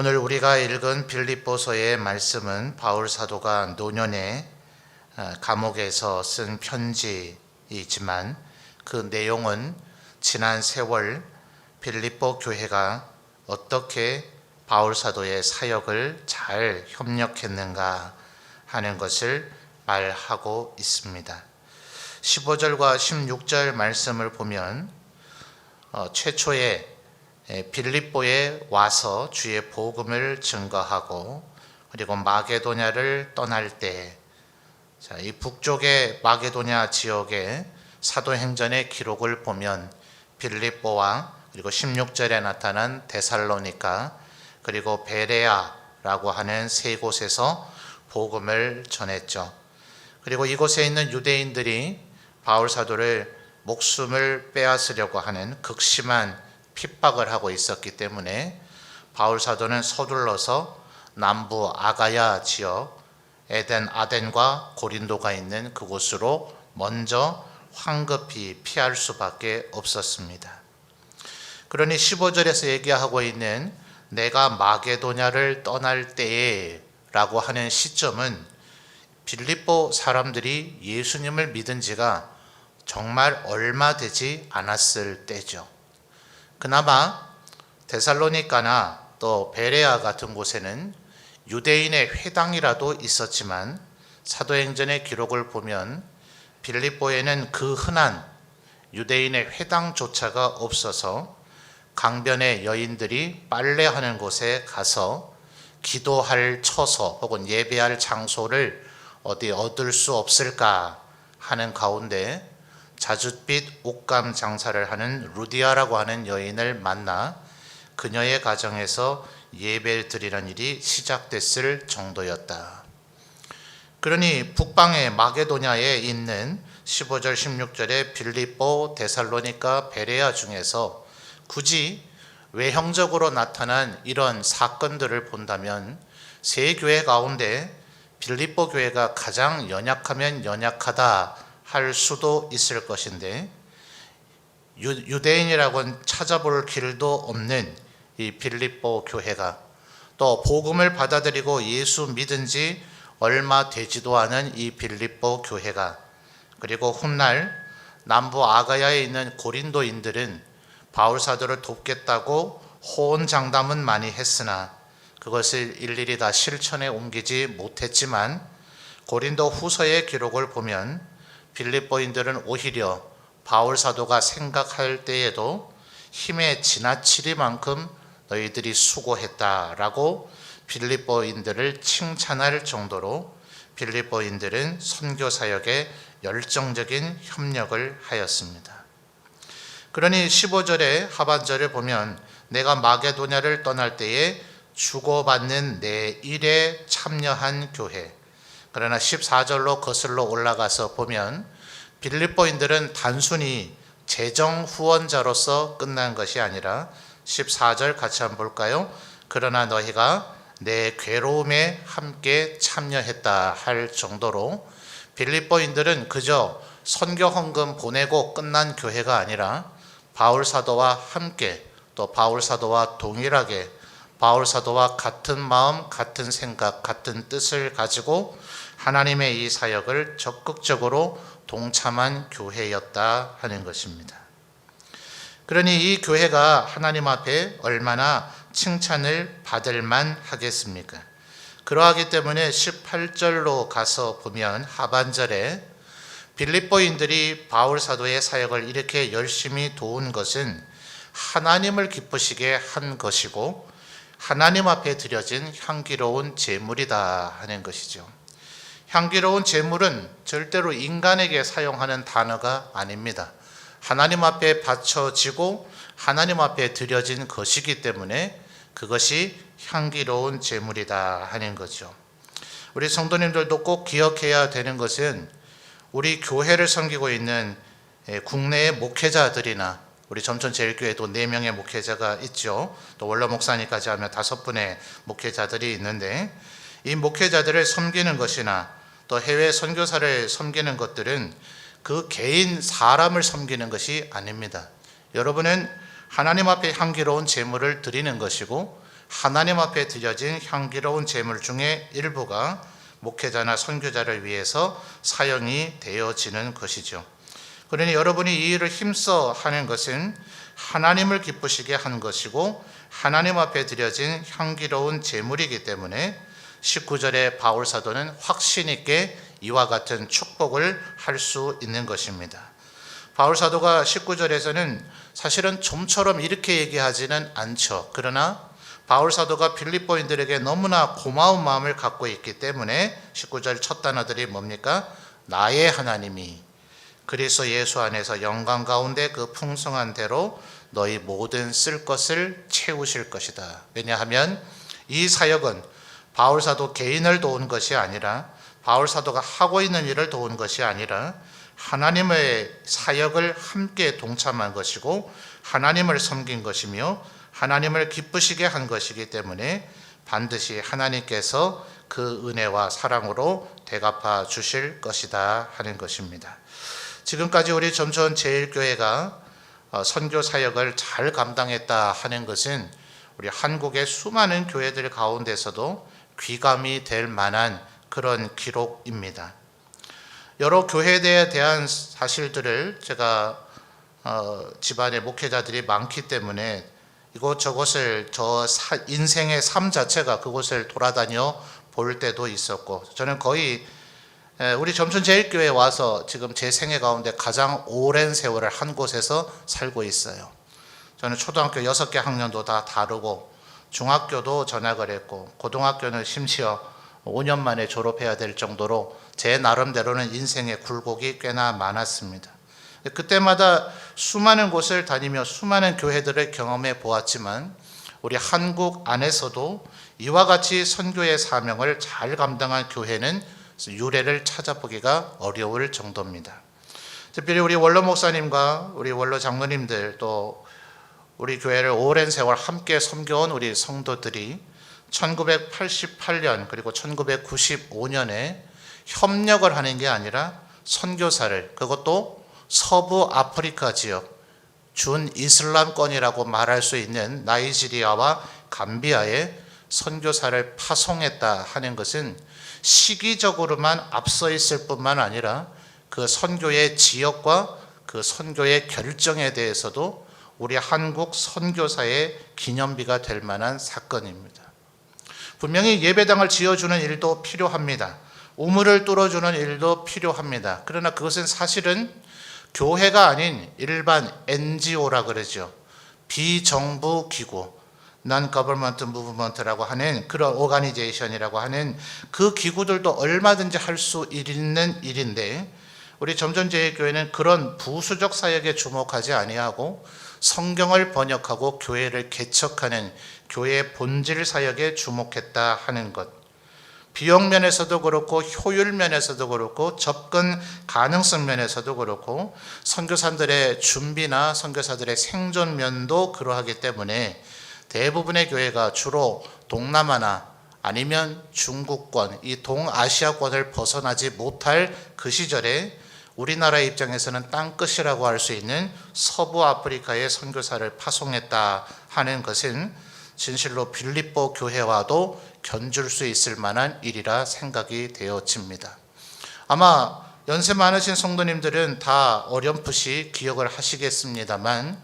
오늘 우리가 읽은 빌립보서의 말씀은 바울 사도가 노년에 감옥에서 쓴 편지이지만 그 내용은 지난 세월 빌립보 교회가 어떻게 바울 사도의 사역을 잘 협력했는가 하는 것을 말하고 있습니다. 15절과 16절 말씀을 보면 최초에 빌립보에 와서 주의 복음을 증거하고 그리고 마게도냐를 떠날 때 이 북쪽의 마게도냐 지역의 사도행전의 기록을 보면 빌립보와 그리고 16절에 나타난 데살로니가 그리고 베레아라고 하는 세 곳에서 복음을 전했죠. 그리고 이곳에 있는 유대인들이 바울 사도를 목숨을 빼앗으려고 하는 극심한 핍박을 하고 있었기 때문에 바울 사도는 서둘러서 남부 아가야 지역 아덴과 고린도가 있는 그곳으로 먼저 황급히 피할 수밖에 없었습니다. 그러니 15절에서 얘기하고 있는 내가 마게도냐를 떠날 때에 라고 하는 시점은 빌립보 사람들이 예수님을 믿은 지가 정말 얼마 되지 않았을 때죠. 그나마 데살로니가나 또 베레아 같은 곳에는 유대인의 회당이라도 있었지만 사도행전의 기록을 보면 빌립보에는 그 흔한 유대인의 회당조차가 없어서 강변의 여인들이 빨래하는 곳에 가서 기도할 처소 혹은 예배할 장소를 어디 얻을 수 없을까 하는 가운데 자줏빛 옷감 장사를 하는 루디아라고 하는 여인을 만나 그녀의 가정에서 예배를 드리는 일이 시작됐을 정도였다. 그러니 북방의 마게도냐에 있는 15절 16절의 빌립보, 데살로니가, 베레아 중에서 굳이 외형적으로 나타난 이런 사건들을 본다면 세 교회 가운데 빌립보 교회가 가장 연약하면 연약하다 할 수도 있을 것인데 유대인이라고는 찾아볼 길도 없는 이 빌립보 교회가 또 복음을 받아들이고 예수 믿은 지 얼마 되지도 않은 이 빌립보 교회가 그리고 훗날 남부 아가야에 있는 고린도인들은 바울 사도를 돕겠다고 호언장담은 많이 했으나 그것을 일일이 다 실천에 옮기지 못했지만 고린도 후서의 기록을 보면 빌립보인들은 오히려 바울 사도가 생각할 때에도 힘에 지나치리만큼 너희들이 수고했다라고 빌립보인들을 칭찬할 정도로 빌립보인들은 선교 사역에 열정적인 협력을 하였습니다. 그러니 15절의 하반절을 보면 내가 마게도냐를 떠날 때에 주고받는 내 일에 참여한 교회. 그러나 14절로 거슬러 올라가서 보면 빌립보인들은 단순히 재정 후원자로서 끝난 것이 아니라 14절 같이 한번 볼까요? 그러나 너희가 내 괴로움에 함께 참여했다 할 정도로 빌립보인들은 그저 선교 헌금 보내고 끝난 교회가 아니라 바울 사도와 함께 또 바울 사도와 동일하게 바울 사도와 같은 마음, 같은 생각, 같은 뜻을 가지고 하나님의 이 사역을 적극적으로 동참한 교회였다 하는 것입니다. 그러니 이 교회가 하나님 앞에 얼마나 칭찬을 받을 만 하겠습니까? 그러하기 때문에 18절로 가서 보면 하반절에 빌립보인들이 바울 사도의 사역을 이렇게 열심히 도운 것은 하나님을 기쁘시게 한 것이고 하나님 앞에 드려진 향기로운 제물이다 하는 것이죠. 향기로운 제물은 절대로 인간에게 사용하는 단어가 아닙니다. 하나님 앞에 바쳐지고 하나님 앞에 드려진 것이기 때문에 그것이 향기로운 제물이다 하는 거죠. 우리 성도님들도 꼭 기억해야 되는 것은 우리 교회를 섬기고 있는 국내의 목회자들이나 우리 점천제일교회도 4명의 목회자가 있죠. 또 원로 목사님까지 하면 5분의 목회자들이 있는데 이 목회자들을 섬기는 것이나 또 해외 선교사를 섬기는 것들은 그 개인 사람을 섬기는 것이 아닙니다. 여러분은 하나님 앞에 향기로운 제물을 드리는 것이고 하나님 앞에 드려진 향기로운 제물 중에 일부가 목회자나 선교자를 위해서 사용이 되어지는 것이죠. 그러니 여러분이 이 일을 힘써 하는 것은 하나님을 기쁘시게 한 것이고 하나님 앞에 드려진 향기로운 제물이기 때문에 19절에 바울 사도는 확신 있게 이와 같은 축복을 할 수 있는 것입니다. 바울 사도가 19절에서는 사실은 좀처럼 이렇게 얘기하지는 않죠. 그러나 바울 사도가 빌립보인들에게 너무나 고마운 마음을 갖고 있기 때문에 19절 첫 단어들이 뭡니까? 나의 하나님이 그리스도 예수 안에서 영광 가운데 그 풍성한 대로 너희 모든 쓸 것을 채우실 것이다. 왜냐하면 이 사역은 바울 사도 개인을 도운 것이 아니라 바울 사도가 하고 있는 일을 도운 것이 아니라 하나님의 사역을 함께 동참한 것이고 하나님을 섬긴 것이며 하나님을 기쁘시게 한 것이기 때문에 반드시 하나님께서 그 은혜와 사랑으로 되갚아 주실 것이다 하는 것입니다. 지금까지 우리 점천 제1교회가 선교 사역을 잘 감당했다 하는 것은 우리 한국의 수많은 교회들 가운데서도 귀감이 될 만한 그런 기록입니다. 여러 교회에 대한 사실들을 제가 집안에 목회자들이 많기 때문에 이곳저곳을 인생의 삶 자체가 그곳을 돌아다녀 볼 때도 있었고 저는 거의 우리 점천제일교회에 와서 지금 제 생애 가운데 가장 오랜 세월을 한 곳에서 살고 있어요. 저는 초등학교 6개 학년도 다 다르고 중학교도 전학을 했고 고등학교는 심지어 5년 만에 졸업해야 될 정도로 제 나름대로는 인생의 굴곡이 꽤나 많았습니다. 그때마다 수많은 곳을 다니며 수많은 교회들을 경험해 보았지만 우리 한국 안에서도 이와 같이 선교의 사명을 잘 감당한 교회는 유례를 찾아보기가 어려울 정도입니다. 특별히 우리 원로 목사님과 우리 원로 장로님들 또 우리 교회를 오랜 세월 함께 섬겨온 우리 성도들이 1988년 그리고 1995년에 협력을 하는 게 아니라 선교사를 그것도 서부 아프리카 지역 준 이슬람권이라고 말할 수 있는 나이지리아와 감비아에 선교사를 파송했다 하는 것은 시기적으로만 앞서 있을 뿐만 아니라 그 선교의 지역과 그 선교의 결정에 대해서도 우리 한국 선교사의 기념비가 될 만한 사건입니다. 분명히 예배당을 지어주는 일도 필요합니다. 우물을 뚫어주는 일도 필요합니다. 그러나 그것은 사실은 교회가 아닌 일반 NGO라 그러죠. 비정부 기구, Non-Government Movement라고 하는 그런 오가니제이션이라고 하는 그 기구들도 얼마든지 할 수 있는 일인데 우리 점천제일교회는 그런 부수적 사역에 주목하지 아니하고 성경을 번역하고 교회를 개척하는 교회의 본질 사역에 주목했다 하는 것. 비용 면에서도 그렇고 효율 면에서도 그렇고 접근 가능성 면에서도 그렇고 선교사들의 준비나 선교사들의 생존 면도 그러하기 때문에 대부분의 교회가 주로 동남아나 아니면 중국권, 이 동아시아권을 벗어나지 못할 그 시절에 우리나라의 입장에서는 땅끝이라고 할 수 있는 서부 아프리카에 선교사를 파송했다 하는 것은 진실로 빌립보 교회와도 견줄 수 있을 만한 일이라 생각이 되어집니다. 아마 연세 많으신 성도님들은 다 어렴풋이 기억을 하시겠습니다만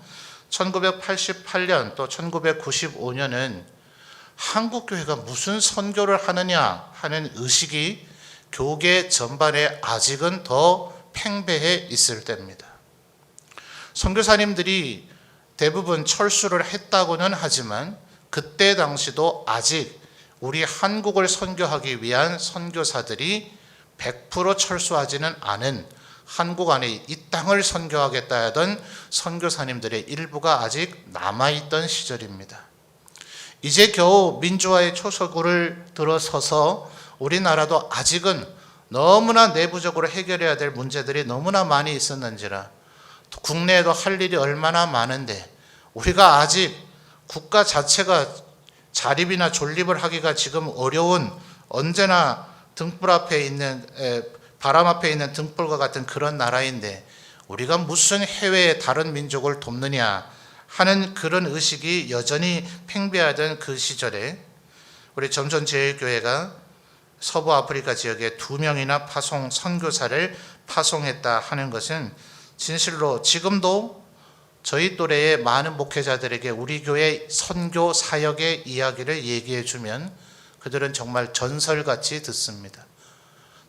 1988년 또 1995년은 한국 교회가 무슨 선교를 하느냐 하는 의식이 교계 전반에 아직은 더 팽배해 있을 때입니다. 선교사님들이 대부분 철수를 했다고는 하지만 그때 당시도 아직 우리 한국을 선교하기 위한 선교사들이 100% 철수하지는 않은 한국 안에 이 땅을 선교하겠다 하던 선교사님들의 일부가 아직 남아있던 시절입니다. 이제 겨우 민주화의 초석을 들어서서 우리나라도 아직은 너무나 내부적으로 해결해야 될 문제들이 너무나 많이 있었는지라 국내에도 할 일이 얼마나 많은데 우리가 아직 국가 자체가 자립이나 존립을 하기가 지금 어려운 언제나 등불 앞에 있는 바람 앞에 있는 등불과 같은 그런 나라인데 우리가 무슨 해외의 다른 민족을 돕느냐 하는 그런 의식이 여전히 팽배하던 그 시절에 우리 점천제일교회가 서부 아프리카 지역에 2명이나 선교사를 파송했다 하는 것은 진실로 지금도 저희 또래의 많은 목회자들에게 우리 교회 선교 사역의 이야기를 얘기해 주면 그들은 정말 전설같이 듣습니다.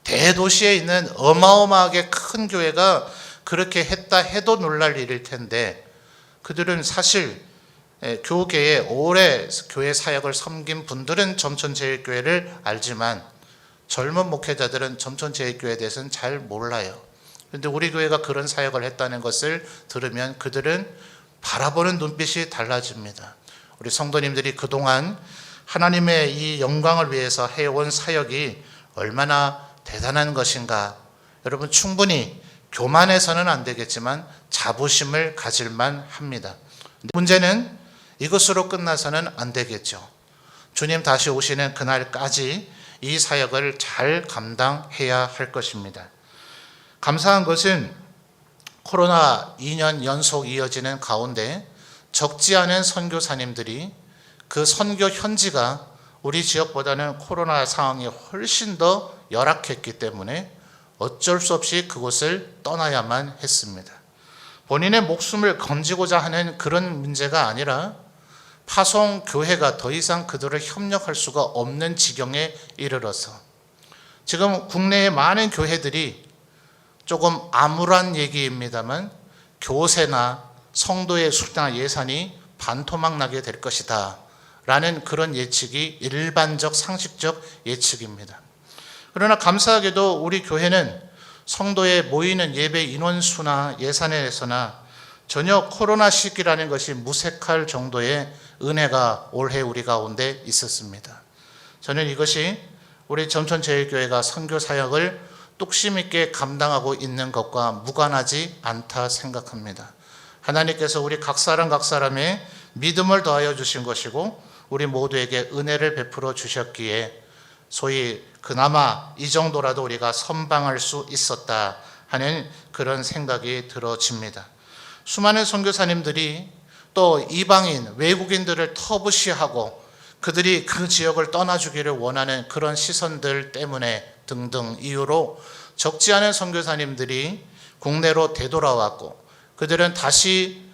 대도시에 있는 어마어마하게 큰 교회가 그렇게 했다 해도 놀랄 일일 텐데 그들은 사실 교계에 오래 교회 사역을 섬긴 분들은 점천제일교회를 알지만 젊은 목회자들은 점천제일교회에 대해서는 잘 몰라요. 그런데 우리 교회가 그런 사역을 했다는 것을 들으면 그들은 바라보는 눈빛이 달라집니다. 우리 성도님들이 그동안 하나님의 이 영광을 위해서 해온 사역이 얼마나 대단한 것인가. 여러분 충분히 교만해서는 안 되겠지만 자부심을 가질만 합니다. 문제는 이것으로 끝나서는 안 되겠죠. 주님 다시 오시는 그날까지 이 사역을 잘 감당해야 할 것입니다. 감사한 것은 코로나 2년 연속 이어지는 가운데 적지 않은 선교사님들이 그 선교 현지가 우리 지역보다는 코로나 상황이 훨씬 더 열악했기 때문에 어쩔 수 없이 그곳을 떠나야만 했습니다. 본인의 목숨을 건지고자 하는 그런 문제가 아니라 파송 교회가 더 이상 그들을 협력할 수가 없는 지경에 이르러서 지금 국내의 많은 교회들이 조금 암울한 얘기입니다만 교세나 성도의 수나 예산이 반토막 나게 될 것이다 라는 그런 예측이 일반적 상식적 예측입니다. 그러나 감사하게도 우리 교회는 성도에 모이는 예배 인원수나 예산에 대해서나 전혀 코로나 시기라는 것이 무색할 정도의 은혜가 올해 우리 가운데 있었습니다. 저는 이것이 우리 점천제일교회가 선교 사역을 뚝심 있게 감당하고 있는 것과 무관하지 않다 생각합니다. 하나님께서 우리 각 사람의 믿음을 더하여 주신 것이고 우리 모두에게 은혜를 베풀어 주셨기에 소위 그나마 이 정도라도 우리가 선방할 수 있었다 하는 그런 생각이 들어집니다. 수많은 선교사님들이 또 이방인 외국인들을 터부시하고 그들이 그 지역을 떠나주기를 원하는 그런 시선들 때문에 등등 이유로 적지 않은 선교사님들이 국내로 되돌아왔고 그들은 다시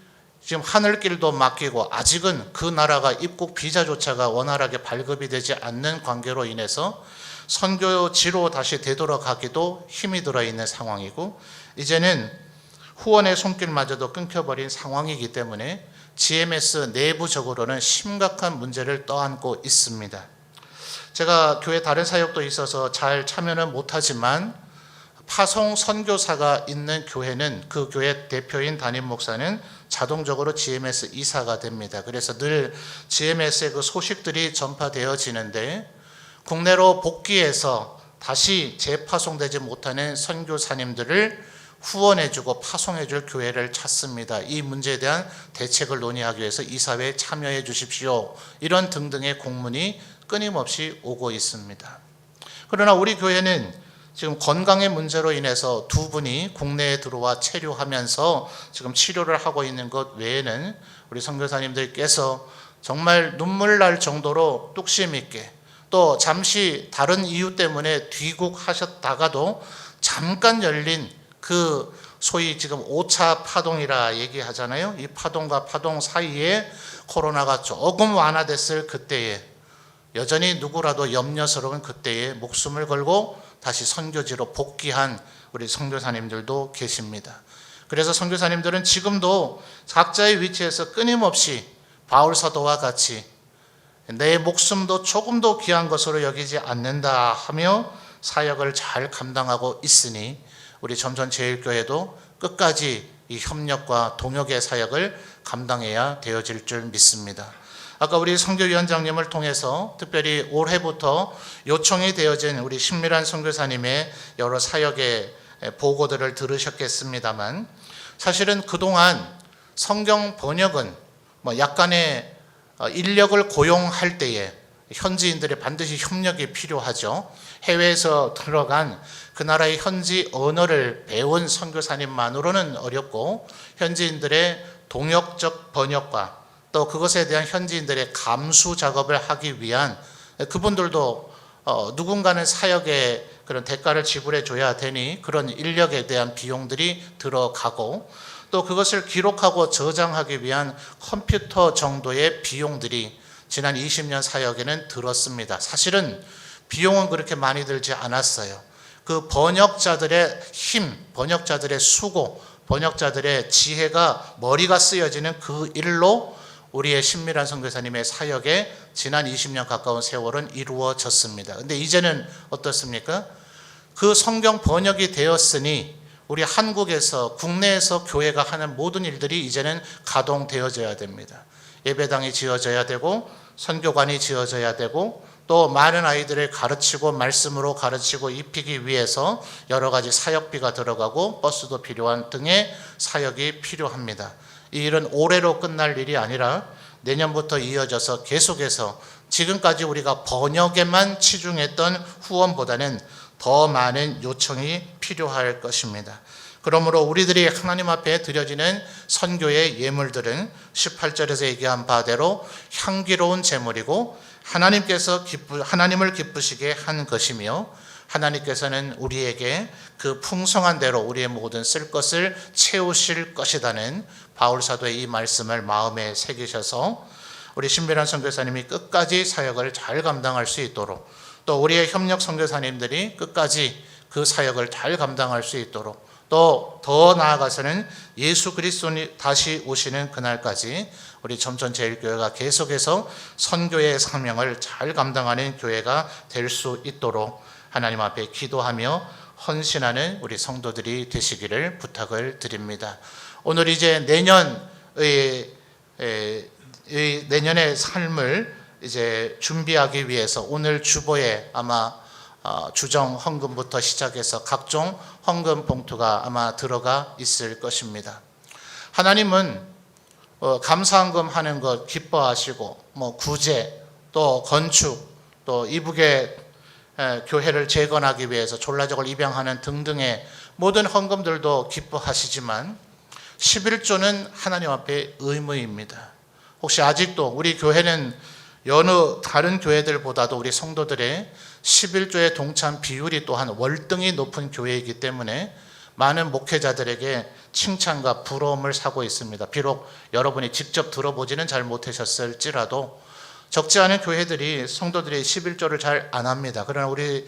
지금 하늘길도 맡기고 아직은 그 나라가 입국 비자조차가 원활하게 발급이 되지 않는 관계로 인해서 선교지로 다시 되돌아가기도 힘이 들어있는 상황이고 이제는 후원의 손길마저도 끊겨버린 상황이기 때문에 GMS 내부적으로는 심각한 문제를 떠안고 있습니다. 제가 교회 다른 사역도 있어서 잘 참여는 못하지만 파송 선교사가 있는 교회는 그 교회 대표인 담임 목사는 자동적으로 GMS 이사가 됩니다. 그래서 늘 GMS의 그 소식들이 전파되어지는데 국내로 복귀해서 다시 재파송되지 못하는 선교사님들을 후원해주고 파송해줄 교회를 찾습니다. 이 문제에 대한 대책을 논의하기 위해서 이사회에 참여해 주십시오. 이런 등등의 공문이 끊임없이 오고 있습니다. 그러나 우리 교회는 지금 건강의 문제로 인해서 두 분이 국내에 들어와 체류하면서 지금 치료를 하고 있는 것 외에는 우리 선교사님들께서 정말 눈물 날 정도로 뚝심 있게 또 잠시 다른 이유 때문에 귀국하셨다가도 잠깐 열린 그 소위 지금 5차 파동이라 얘기하잖아요. 이 파동과 파동 사이에 코로나가 조금 완화됐을 그때에 여전히 누구라도 염려스러운 그때에 목숨을 걸고 다시 선교지로 복귀한 우리 선교사님들도 계십니다. 그래서 선교사님들은 지금도 각자의 위치에서 끊임없이 바울 사도와 같이 내 목숨도 조금도 귀한 것으로 여기지 않는다 하며 사역을 잘 감당하고 있으니 우리 점천제일교회도 끝까지 이 협력과 동역의 사역을 감당해야 되어질 줄 믿습니다. 아까 우리 선교위원장님을 통해서 특별히 올해부터 요청이 되어진 우리 신미란 선교사님의 여러 사역의 보고들을 들으셨겠습니다만 사실은 그동안 성경 번역은 약간의 인력을 고용할 때에 현지인들의 반드시 협력이 필요하죠. 해외에서 들어간 그 나라의 현지 언어를 배운 선교사님만으로는 어렵고 현지인들의 동역적 번역과 또 그것에 대한 현지인들의 감수 작업을 하기 위한 그분들도 누군가는 사역에 그런 대가를 지불해 줘야 되니 그런 인력에 대한 비용들이 들어가고 또 그것을 기록하고 저장하기 위한 컴퓨터 정도의 비용들이 지난 20년 사역에는 들었습니다. 사실은 비용은 그렇게 많이 들지 않았어요. 그 번역자들의 힘, 번역자들의 수고, 번역자들의 지혜가 머리가 쓰여지는 그 일로 우리의 신미란 선교사님의 사역에 지난 20년 가까운 세월은 이루어졌습니다. 근데 이제는 어떻습니까? 그 성경 번역이 되었으니 우리 한국에서 국내에서 교회가 하는 모든 일들이 이제는 가동되어져야 됩니다. 예배당이 지어져야 되고 선교관이 지어져야 되고 또 많은 아이들을 가르치고 말씀으로 가르치고 입히기 위해서 여러 가지 사역비가 들어가고 버스도 필요한 등의 사역이 필요합니다. 이 일은 올해로 끝날 일이 아니라 내년부터 이어져서 계속해서 지금까지 우리가 번역에만 치중했던 후원보다는 더 많은 요청이 필요할 것입니다. 그러므로 우리들이 하나님 앞에 드려지는 선교의 예물들은 18절에서 얘기한 바대로 향기로운 제물이고 하나님을 기쁘시게 한 것이며 하나님께서는 우리에게 그 풍성한 대로 우리의 모든 쓸 것을 채우실 것이라는 바울 사도의 이 말씀을 마음에 새기셔서 우리 신비란 선교사님이 끝까지 사역을 잘 감당할 수 있도록 또 우리의 협력 선교사님들이 끝까지 그 사역을 잘 감당할 수 있도록 또 더 나아가서는 예수 그리스도님 다시 오시는 그날까지 우리 점천제일교회가 계속해서 선교의 사명을 잘 감당하는 교회가 될 수 있도록 하나님 앞에 기도하며 헌신하는 우리 성도들이 되시기를 부탁을 드립니다. 오늘 이제 내년의 삶을 이제 준비하기 위해서 오늘 주보에 아마 주정 헌금부터 시작해서 각종 헌금 봉투가 아마 들어가 있을 것입니다. 하나님은 감사헌금 하는 것 기뻐하시고 구제 또 건축 또 이북의 교회를 재건하기 위해서 졸라족을 입양하는 등등의 모든 헌금들도 기뻐하시지만 11조는 하나님 앞에 의무입니다. 혹시 아직도 우리 교회는 여느 다른 교회들보다도 우리 성도들의 11조의 동참 비율이 또한 월등히 높은 교회이기 때문에 많은 목회자들에게 칭찬과 부러움을 사고 있습니다. 비록 여러분이 직접 들어보지는 잘 못하셨을지라도 적지 않은 교회들이 성도들이 11조를 잘 안 합니다. 그러나 우리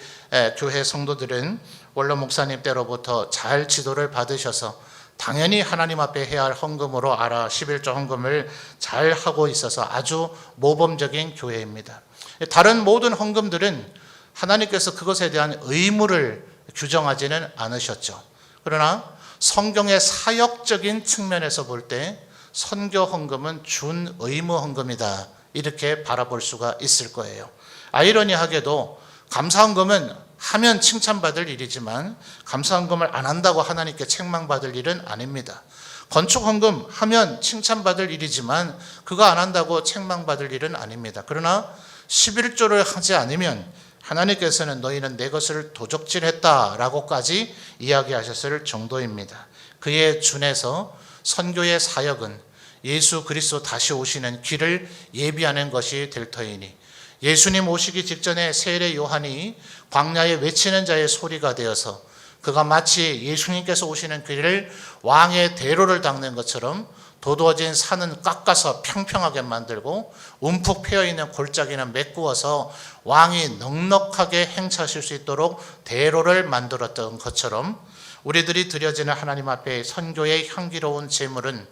교회 성도들은 원로 목사님 때로부터 잘 지도를 받으셔서 당연히 하나님 앞에 해야 할 헌금으로 알아 11조 헌금을 잘 하고 있어서 아주 모범적인 교회입니다. 다른 모든 헌금들은 하나님께서 그것에 대한 의무를 규정하지는 않으셨죠. 그러나 성경의 사역적인 측면에서 볼 때 선교 헌금은 준 의무 헌금이다. 이렇게 바라볼 수가 있을 거예요. 아이러니하게도 감사헌금은 하면 칭찬받을 일이지만 감사헌금을 안 한다고 하나님께 책망받을 일은 아닙니다. 건축헌금 하면 칭찬받을 일이지만 그거 안 한다고 책망받을 일은 아닙니다. 그러나 11조를 하지 않으면 하나님께서는 너희는 내 것을 도적질했다라고까지 이야기하셨을 정도입니다. 그에 준해서 선교의 사역은 예수 그리스도 다시 오시는 길을 예비하는 것이 될 터이니 예수님 오시기 직전에 세례 요한이 광야에 외치는 자의 소리가 되어서 그가 마치 예수님께서 오시는 길을 왕의 대로를 닦는 것처럼 도두어진 산은 깎아서 평평하게 만들고 움푹 패여있는 골짜기는 메꾸어서 왕이 넉넉하게 행차하실 수 있도록 대로를 만들었던 것처럼 우리들이 드려지는 하나님 앞에 선교의 향기로운 제물은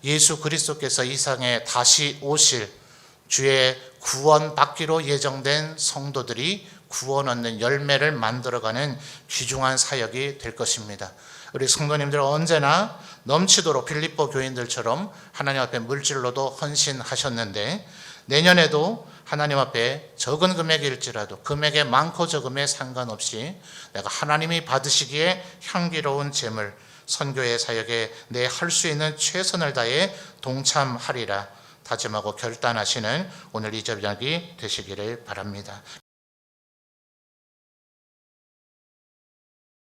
예수 그리스도께서 이 세상에 다시 오실 주의 구원받기로 예정된 성도들이 구원 얻는 열매를 만들어가는 귀중한 사역이 될 것입니다. 우리 성도님들 언제나 넘치도록 빌립보 교인들처럼 하나님 앞에 물질로도 헌신하셨는데 내년에도 하나님 앞에 적은 금액일지라도 금액에 많고 적음에 상관없이 내가 하나님이 받으시기에 향기로운 제물 선교의 사역에 내 할 수 있는 최선을 다해 동참하리라 다짐하고 결단하시는 오늘 이 저녁이 되시기를 바랍니다.